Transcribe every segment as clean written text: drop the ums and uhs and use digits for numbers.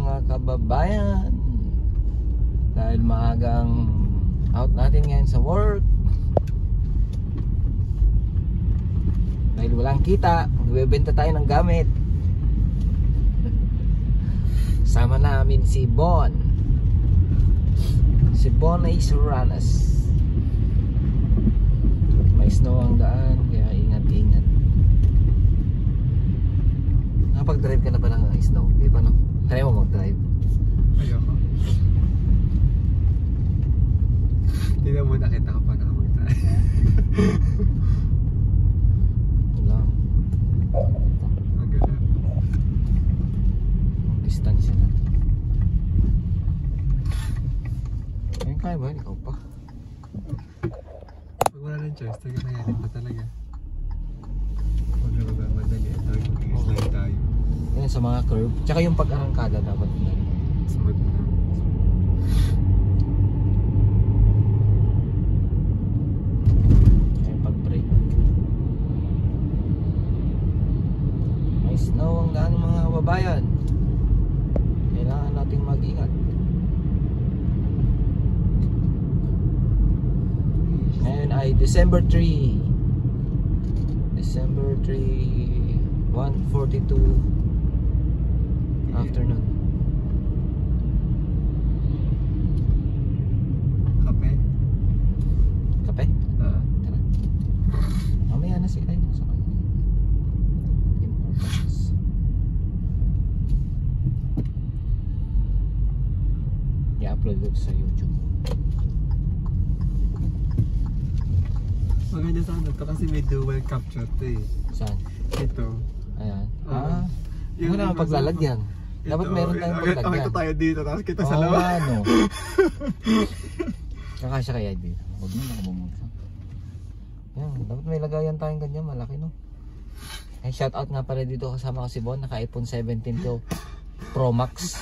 mga kababayan. Dahil maagang out natin ngayon sa work. Dahil walang kita, magbebenta tayo ng gamit. Sama namin si Bon. Si Bon ay Suranas. May snow ang daan, kaya ingat-ingat. Nakapag-drive ka na ba ng snow? Di ba no? Try mo mag-drive. Ayoko. Hindi na mo nakita ka pa nakamag-drive. Wala. Ang ganda. Ang distansya na. Ayun, kaya ba? Ikaw pa. Pag wala ng choice, taganayanin pa talaga. Huwag na magmamadali. Tayo mag-i-slide tayo. Yan sa mga curve. Tsaka yung pag-arangkada dapat na. Smooth na. Yung pag-brake. May snow ang daan mga kababayan. Kailangan nating mag-ingat. Ngayon ay December 3. December 3, 1:42 afternoon. Kape? Kape? Ah. Tara. Mamaya na si Aino sa kanya. Importance. I-upload ko sa YouTube. Maganda sana to kasi may dual capture to eh. Saan? Ito. Ayan. Yung Wala kang paglalagyan. Dapat meron tayong paglalagyan. Ito tayo dito, tapos kita sa Oo, lawa. ano. Kakasya kaya dito. Huwag mo nakabumagsak. Yan, dapat may lagayan tayong ganyan, malaki no. Ay, shoutout nga pala dito kasama ko si Bon, naka iPhone 17 to Pro Max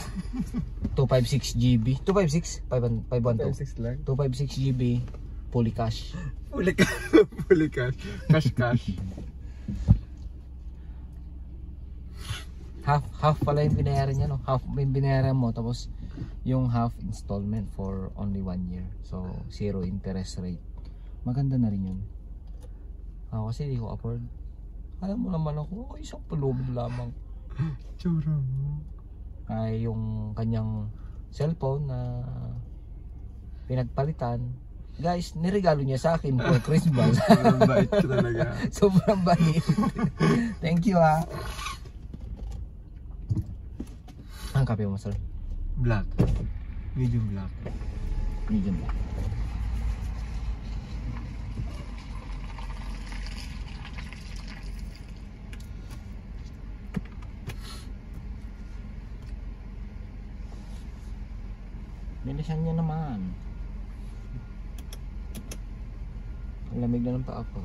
256 GB 256? 512 6 lang. 256 GB fully cash. Fully cash. Cash. Half pala yung binayaran niya no. Half yung binayaran mo, tapos yung half installment for only 1 year. So 0 interest rate. Maganda na rin yun. Ako kasi hindi ko afford. Alam mo naman ako, isang pulubi lamang. Tsura mo. Ay yung kanyang cellphone na pinagpalitan, guys, niregalo niya sa akin for Christmas. Sobrang bait ko talaga. Sobrang bait. Thank you ha. Ang kape mo, sir? Black. Medium black. Medium black. Bilisan niya naman. Ang lamig na ng paa ko.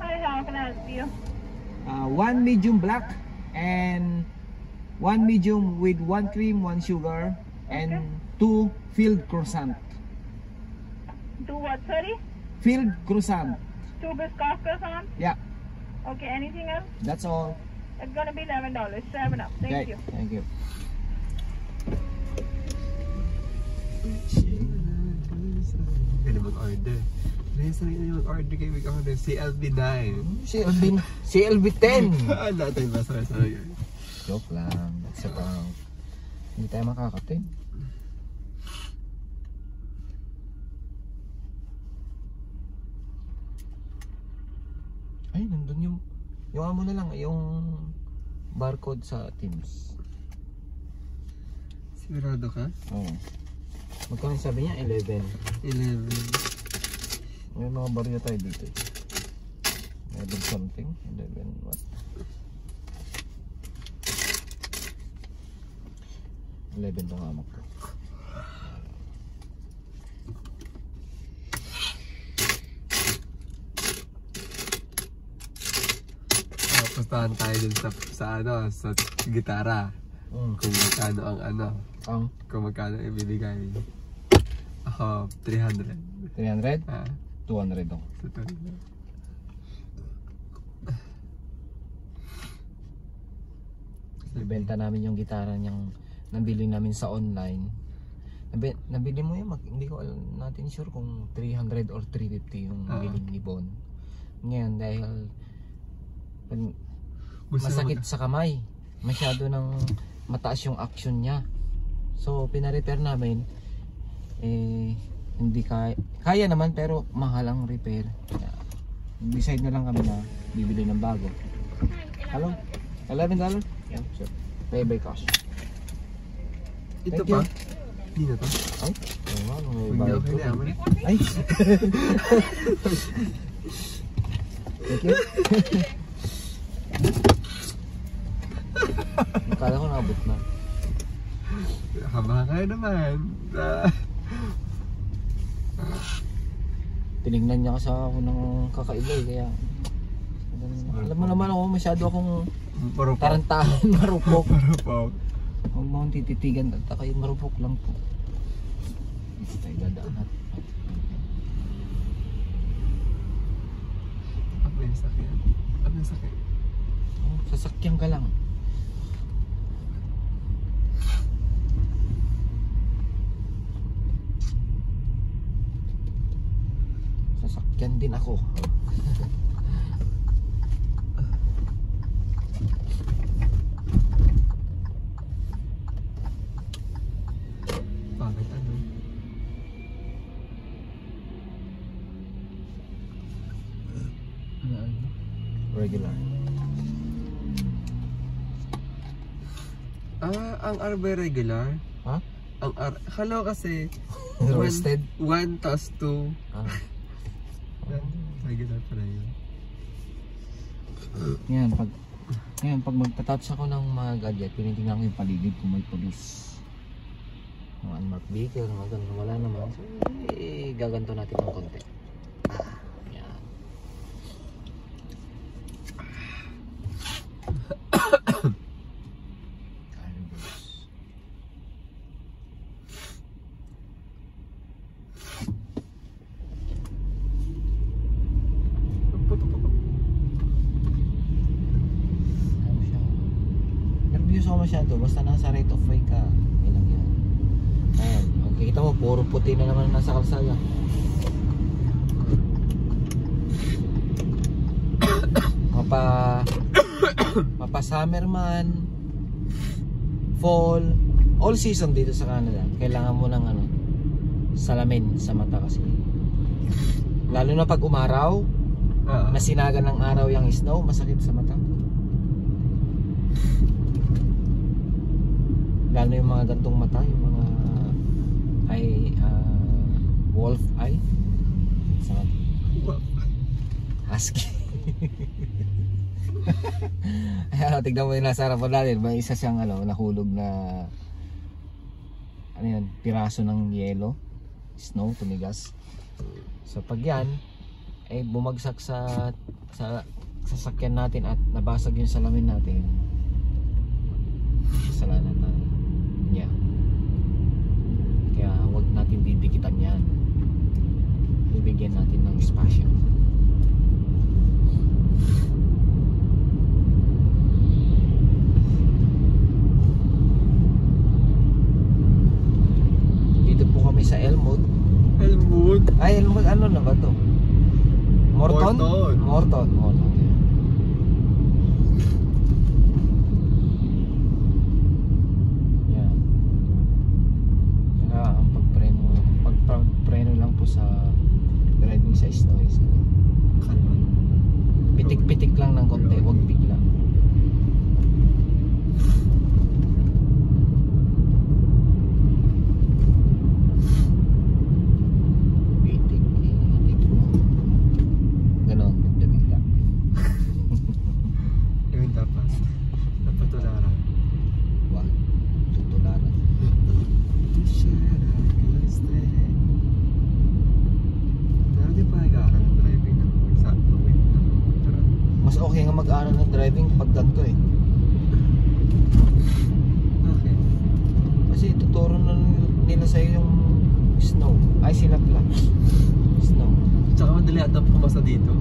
Hi, how can I help you? One medium black and one medium with 1 cream, 1 sugar, and Okay. 2 filled croissant. Do what, sorry? Filled croissant. 2 biscuit croissants? Yeah, Okay, anything else? that's all. It's gonna be $11. 7 up. Thank Okay, you. Thank you. Pwede mag-order. Nasa rin na mag-order kayo mag-order. CLB9. CLB10. Ano tayo ba sa yun? Joke lang. Isa pa. Hindi tayo makakatid. Ay, nandun yung ano na lang, yung barcode sa Teams. Sigurado ka? Oo. Magkano sabi niya? 11. 11. May mga barya tayo dito. 11 something. 11 what? 11 tong hamak ko. Pustahan tayo dun sa gitara. Kung magkano ang ano. Kung magkano ibibigay. Ako, 300. 300? Ah, 200 ako. sa tuloy. Ibenta namin yung gitara niyang nabili namin sa online. Nabili mo yun, hindi ko alam natin sure kung 300 or 350 yung nabili ni Bon. Ngayon dahil masakit sa kamay, masyado nang mataas yung action niya. So pina-repair namin, hindi kaya naman pero mahal ang repair. Decide na lang kami na bibili ng bago. Hello? $11? Yeah, sure. Pay by cash. Ito Thank pa? you. Hindi na to? Ay, may Hindi bayad okay ko. na yaman. Ay! Thank you. Akala ko nakabot na. Haba ka naman. Tinignan niya kasi ako ng kakaiba kaya alam mo naman ako masyado akong Marupok. tarantahan, marupok. Marupok. Huwag mo akong tititigan at kayo marupok lang po. Ito tayo dadaan natin. Ano yung sakyan? Ano yung sakyan? Sasakyan ka lang. Sasakyan din ako. Bakit ano? Regular. Ang R ba regular? Ha? Ang R, hello kasi Roasted? 1 tas 2. Ah. Regular pala yun. Ngayon, pag magtatouch ako ng mga gadget, tinitingnan ko yung paligid kung may police. Mga unmarked vehicle, mga ganun, wala naman. So, gaganto natin ng konti. Yan. Ano siya? Nervous ako masyado, basta nasa rate of way ka, ilang yan. Ayan, okay, kita mo, puro puti na naman nasa kalsada. Mapa summer man, fall, all season dito sa Canada. Kailangan mo ng ano, salamin sa mata kasi. Lalo na pag umaraw, nasinagan ng araw yung snow, masakit sa mata. Lalo yung mga gantong mata, yung mga wolf eye. Sa husky. Ayan, tignan mo yung nasa harapan natin. May isa siyang nahulog na piraso ng yelo, snow, tumigas. So pag yan bumagsak sa sasakyan natin at nabasag yung salamin natin, kasalanan na niya. Kaya huwag natin didikitan yan, bibigyan natin ng espasyo. Dito po kami sa Elmwood. Ay, Elmwood, ano na ba to? Morton? Morton. Yan. Saka ang pagpreno lang po sa driving sa snow is pitik-pitik lang ng konti, huwag bigla. Mas okay nga mag-aaral ng driving pag ganito Kasi tuturo na nila sa'yo yung snow. Ay, sila pala. Snow. Tsaka madali ata pumasa dito.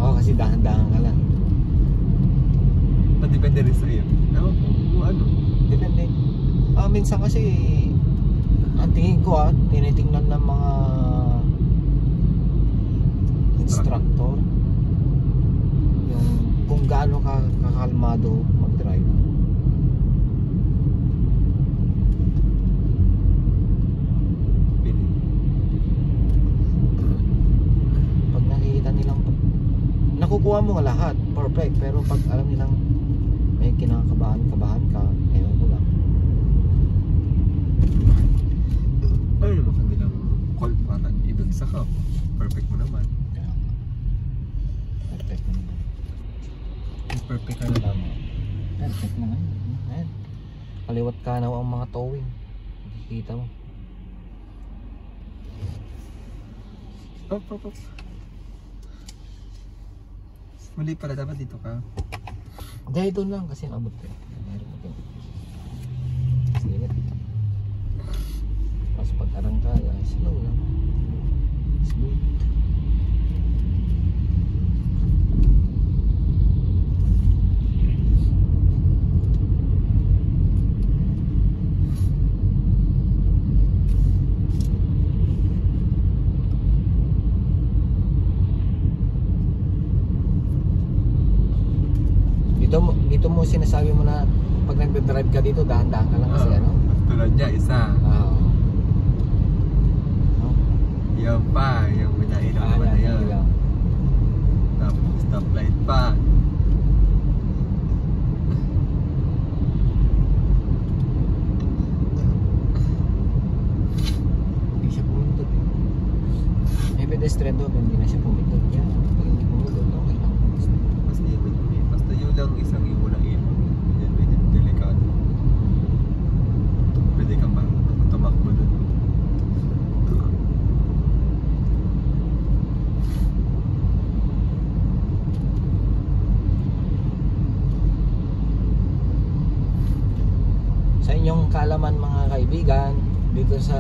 Oo, kasi dahan-dahan ka lang. Depende rin sa'yo. Ewan ko, kung ano. Depende. Minsan kasi, ang tingin ko tinitingnan ng mga instructor yung kung gaano ka kakalmado mag-drive. Pag nakikita nilang nakukuha mo nga lahat, perfect, pero pag alam nilang may kinakabahan ka, ewan ko lang. Ano naman kanilang call parang ibig saka. Perfect mo naman. Perfect na naman. Perfect ka na tama. Perfect na nga. Ayan. Kaliwat kanaw ang mga towing. Nakikita mo. Op. Muli pala, dapat dito ka. Dahil doon lang kasi naabot ko. Meron natin. Sige. Tapos pag arangkada, slow lang. Smooth. Dito mo sinasabi mo na pag nagbe-drive ka dito, dahan-dahan ka lang kasi ano? Tulad niya, isa. Yan pa, yung minahilaw naman na yan. Tapos stoplight pa. Hindi siya pumindot eh. May pedestrian doon, hindi na siya pumindot niya. Pag hindi pumindot, okay lang. Basta yun lang isang iulain. Yan, medyo delikado. Pwede kang tumakbo doon. Sa inyong kaalaman mga kaibigan, dito sa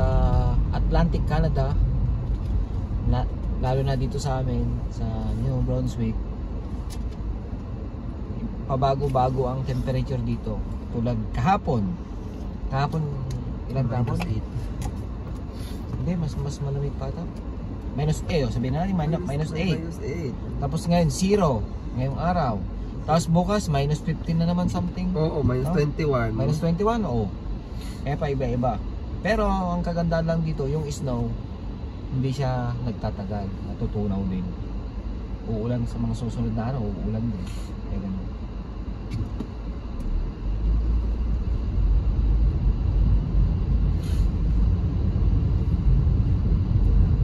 Atlantic Canada, lalo na dito sa amin sa New Brunswick, pabago-bago ang temperature dito. Tulad kahapon ilan kahapon? Hindi, mas malamig pa ata. -8, sabihin na natin -8. Tapos ngayon 0 ngayong araw. Tapos bukas -15 na naman something. Oo, -21. -21, oo. Pa iba-iba. Pero ang kagandahan lang dito, yung snow, hindi siya nagtatagal, natutunaw din. Uulan sa mga susunod na araw, uulan din. Kaya ganun.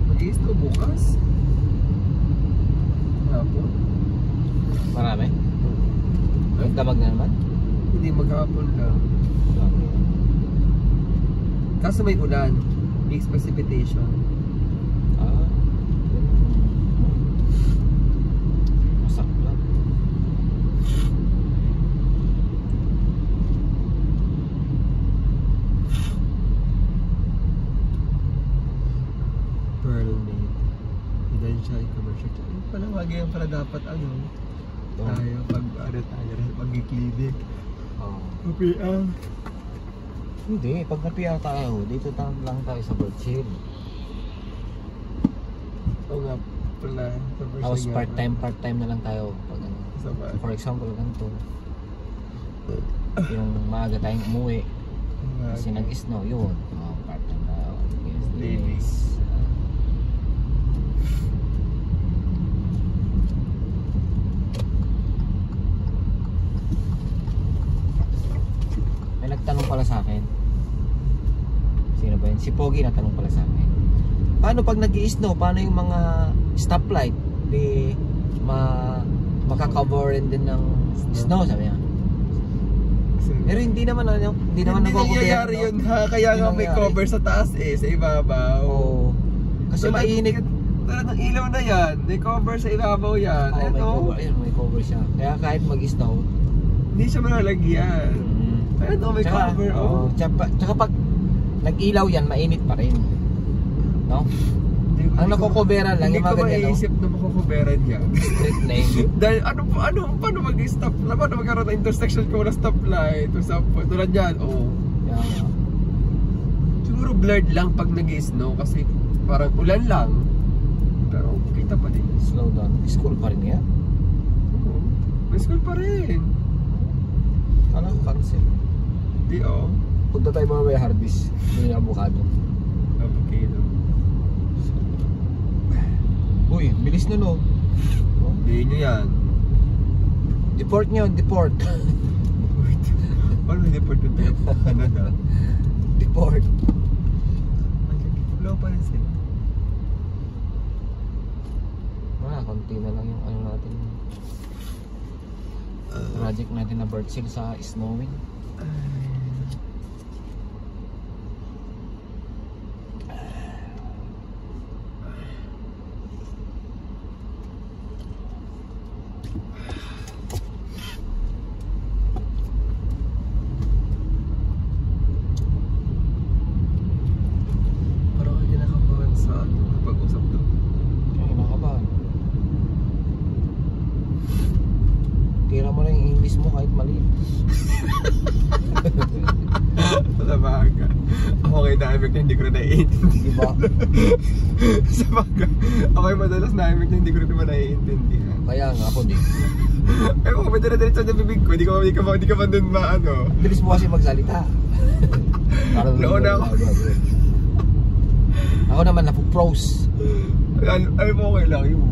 Mag-iis to bukas? Hapon? Marami? Magdamag na naman? Hindi, maghapon lang. Kaso may ulan. Mixed precipitation. Masak lang. Pearl made. Residential, commercial. Palawagi yan pala dapat tayo pag-clinic. PPL. Hindi, pag na-PR tayo, dito lang tayo sa Birchill. Oo nga pala. Tapos part-time na lang tayo. Pag, for example, ganito. Yung maaga tayong umuwi. Kasi nag-snow, yun. Part-time tayo. Dailies. May nagtanong pala sa akin. Sino ba yun? Si Pogi natanong pala sa akin. Paano pag nag-i-snow? Paano yung mga stoplight? Di makaka-cover rin din ng snow, sabi niya. Pero hindi naman nangyayari yun ha. Kaya nga may cover sa taas sa ibabaw. Oo. Kasi mainit. Talagang ilaw na yan. May cover sa ibabaw yan. Oo, may cover. Ayun, may cover siya. Kaya kahit mag-snow, hindi siya malalagyan. Ayun, may cover. Tsaka pag nag-ilaw yan, mainit pa rin. No? Ang nakukuberan lang, hindi yung mga ko ganyan, no? maiisip na makukuberan yan. Street name. Dahil paano mag-stop? Paano magkaroon ng intersection ko na stoplight? Tulad yan, oh. Yeah. Siguro blurred lang pag nag-snow kasi parang ulan lang. Pero kita pa din. Slow down. School pa rin yan. Oo. May school pa rin. Anong cancel? Di oh. Punta tayo mamaya Hardis. Hindi na avocado. Okay no. Uy, bilis na no. Hindi nyo yan. Deport nyo, deport. Paano deport yung tayo pa Canada? Deport. Wala pa rin sila. Konti na lang yung ano natin. Project natin na bird seal sa snowing. Parang hindi nakabahan sa pag-usap doon. Ay, nakabahan. Tira mo lang yung English mo kahit mali. Sa baga. Ako kay Dynamic na hindi ko rin naiintindi. Diba? Sa baga. Ako yung madalas Dynamic na hindi ko rin naman naiintindihan. Kaya nga ako din. Ay kung may dire-diretso sa bibig ko, hindi ka man dun maano. Bilis mo kasi magsalita. Nauna ako. Ako naman napuprose. Ay mo okay lang yun.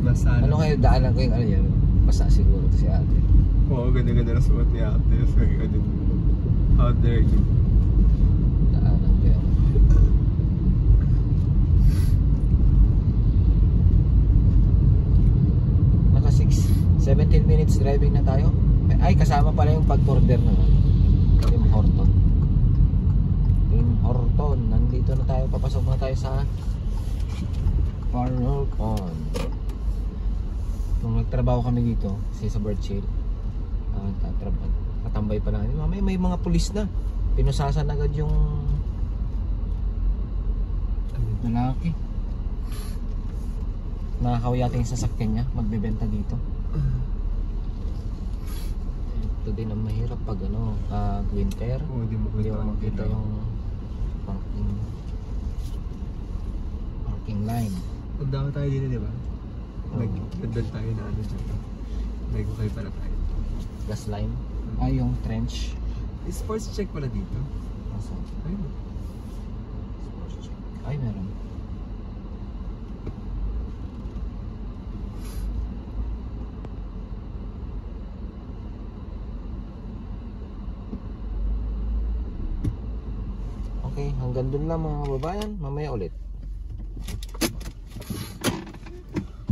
Masala. Ano kayo daanan ko yung ano yan? Basta siguro to si ate. Oo, ganda-ganda na suot ni ate. So, ano, how dare you? Daanan ko yan. Naka 17 minutes driving na tayo. Ay, kasama pala yung pag-order na Tim Horton. Tim Horton. Nandito na tayo. Papasok na tayo sa Farnell Pond. Nung nagtrabaho kami dito, kasi sa bird shield, katambay pa lang. Mamaya may mga pulis na. Pinusasan agad yung lalaki. Nakakawiyating yung sasakyan niya, magbebenta dito. Ito din ang mahirap pag ano, winter. Oo, di mo Hindi mo makita yung parking line. Punta tayo dito, di ba? Nagdadal tayo na ano dyan. Nagkukay pala tayo. Gas line. Ay, yung trench. Sports check pala dito. Asa? Ayun. Sports check. Ay, meron. Okay, hanggang dun lang mga kababayan. Mamaya ulit.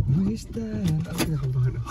Who is that? Ang pinakabahan ako.